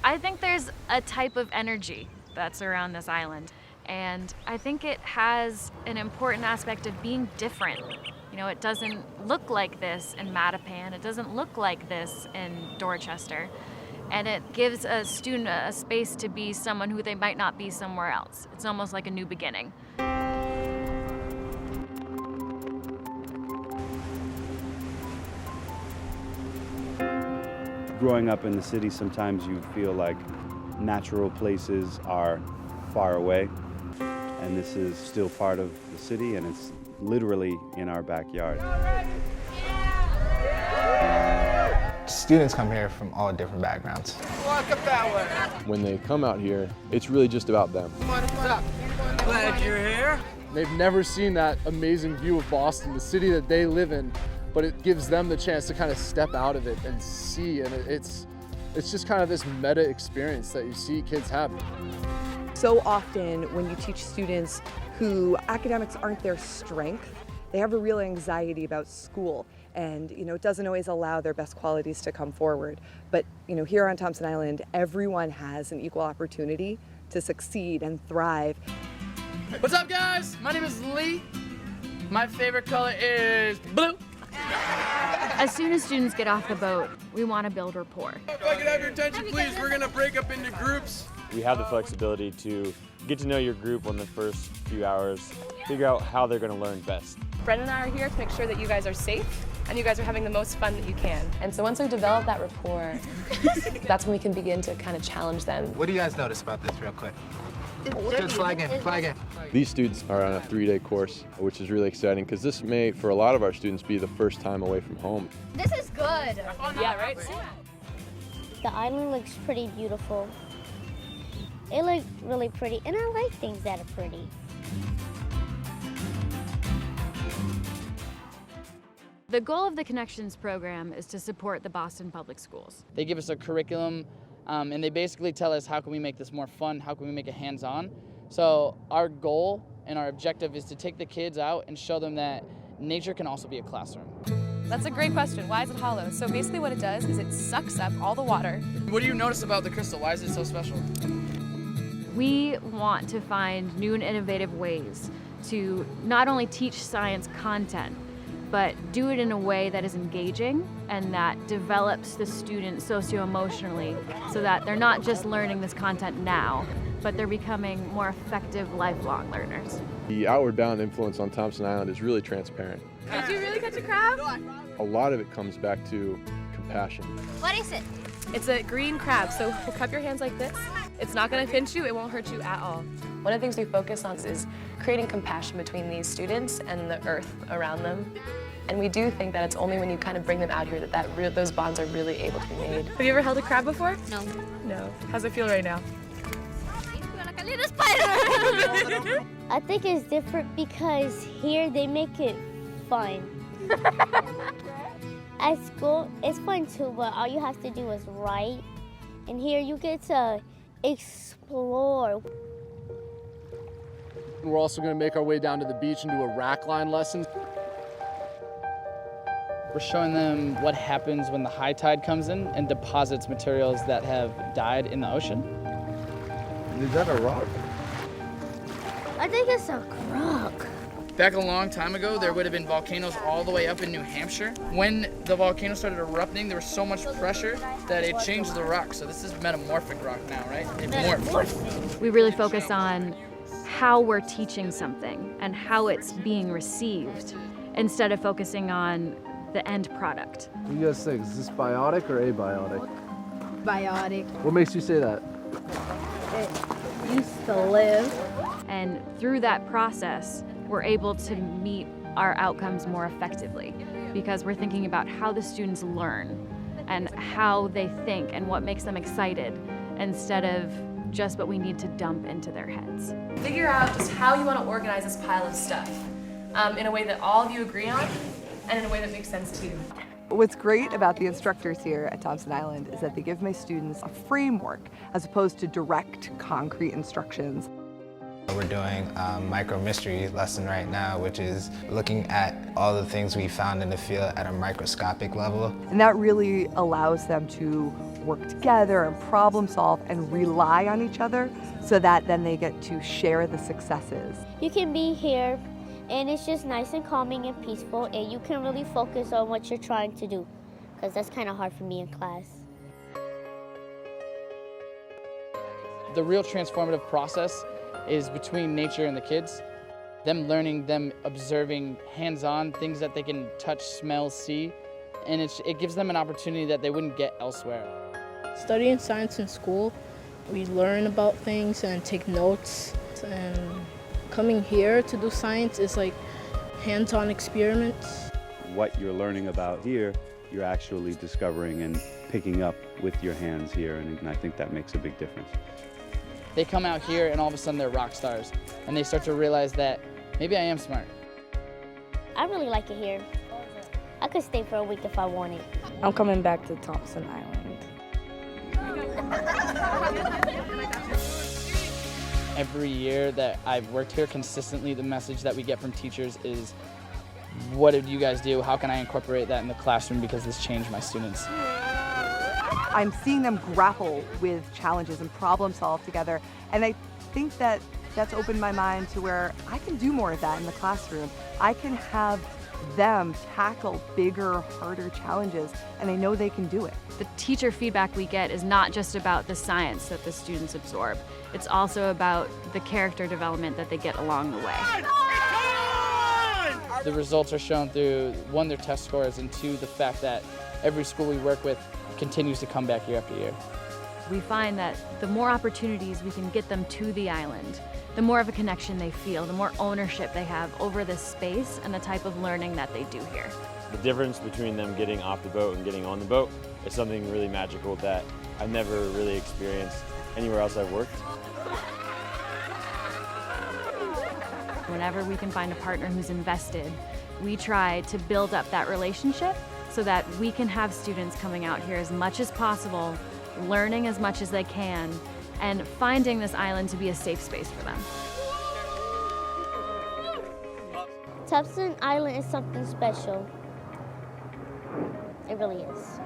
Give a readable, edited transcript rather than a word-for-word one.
I think there's a type of energy that's around this island, and I think it has an important aspect of being different. You know, it doesn't look like this in Mattapan, it doesn't look like this in Dorchester, and it gives a student a space to be someone who they might not be somewhere else. It's almost like a new beginning. Growing up in the city, sometimes you feel like natural places are far away, and this is still part of the city, and it's literally in our backyard. Students come here from all different backgrounds. Walk up that way. When they come out here, it's really just about them. What's up? Glad you're here. They've never seen that amazing view of Boston, the city that they live in, but it gives them the chance to kind of step out of it and see, and it's just kind of this meta experience that you see kids have. So often when you teach students who academics aren't their strength, they have a real anxiety about school, and it doesn't always allow their best qualities to come forward. But here on Thompson Island, everyone has an equal opportunity to succeed and thrive. What's up, guys? My name is Lee. My favorite color is blue. As soon as students get off the boat, we want to build rapport. If I could have your attention, please, we're gonna break up into groups. We have the flexibility to get to know your group on the first few hours, figure out how they're going to learn best. Brendan and I are here to make sure that you guys are safe and you guys are having the most fun that you can. And so once we develop that rapport, that's when we can begin to kind of challenge them. What do you guys notice about this real quick? Just flag in. These students are on a 3-day course, which is really exciting because this may, for a lot of our students, be the first time away from home. This is good. Yeah, right? The island looks pretty beautiful. It looks really pretty, and I like things that are pretty. The goal of the Connections program is to support the Boston Public Schools. They give us a curriculum, and they basically tell us how can we make this more fun, how can we make it hands-on. So our goal and our objective is to take the kids out and show them that nature can also be a classroom. That's a great question. Why is it hollow? So basically what it does is it sucks up all the water. What do you notice about the crystal? Why is it so special? We want to find new and innovative ways to not only teach science content, but do it in a way that is engaging and that develops the student socio-emotionally so that they're not just learning this content now, but they're becoming more effective lifelong learners. The outward bound influence on Thompson Island is really transparent. Did you really catch a crab? A lot of it comes back to compassion. What is it? It's a green crab, so cup your hands like this. It's not going to pinch you, it won't hurt you at all. One of the things we focus on is creating compassion between these students and the earth around them. And we do think that it's only when you kind of bring them out here that those bonds are really able to be made. Have you ever held a crab before? No. No. How's it feel right now? Like a little spider. I think it's different because here they make it fun. At school, it's fun too, but all you have to do is write. And here you get to explore. We're also going to make our way down to the beach and do a rack line lesson. We're showing them what happens when the high tide comes in and deposits materials that have died in the ocean. Is that a rock? I think it's a rock. Back a long time ago, there would have been volcanoes all the way up in New Hampshire. When the volcano started erupting, there was so much pressure that it changed the rock. So this is metamorphic rock now, right? It morphed. We really focus on how we're teaching something and how it's being received instead of focusing on the end product. What do you guys think? Is this biotic or abiotic? Biotic. What makes you say that? It used to live. And through that process, we're able to meet our outcomes more effectively because we're thinking about how the students learn and how they think and what makes them excited instead of just what we need to dump into their heads. Figure out just how you want to organize this pile of stuff in a way that all of you agree on and in a way that makes sense to you. What's great about the instructors here at Thompson Island is that they give my students a framework as opposed to direct, concrete instructions. We're doing a micro mystery lesson right now, which is looking at all the things we found in the field at a microscopic level. And that really allows them to work together and problem solve and rely on each other so that then they get to share the successes. You can be here and it's just nice and calming and peaceful, and you can really focus on what you're trying to do, because that's kind of hard for me in class. The real transformative process is between nature and the kids. Them learning, them observing hands-on things that they can touch, smell, see, and it gives them an opportunity that they wouldn't get elsewhere. Studying science in school, we learn about things and take notes, and coming here to do science is like hands-on experiments. What you're learning about here, you're actually discovering and picking up with your hands here, and I think that makes a big difference. They come out here and all of a sudden they're rock stars, and they start to realize that maybe I am smart. I really like it here. I could stay for a week if I wanted. I'm coming back to Thompson Island. Every year that I've worked here consistently, the message that we get from teachers is, what did you guys do? How can I incorporate that in the classroom, because this changed my students? I'm seeing them grapple with challenges and problem solve together, and I think that that's opened my mind to where I can do more of that in the classroom. I can have them tackle bigger, harder challenges, and I know they can do it. The teacher feedback we get is not just about the science that the students absorb. It's also about the character development that they get along the way. The results are shown through, one, their test scores, and two, the fact that every school we work with continues to come back year after year. We find that the more opportunities we can get them to the island, the more of a connection they feel, the more ownership they have over this space and the type of learning that they do here. The difference between them getting off the boat and getting on the boat is something really magical that I've never really experienced anywhere else I've worked. Whenever we can find a partner who's invested, we try to build up that relationship so that we can have students coming out here as much as possible, learning as much as they can, and finding this island to be a safe space for them. Thompson Island is something special. It really is.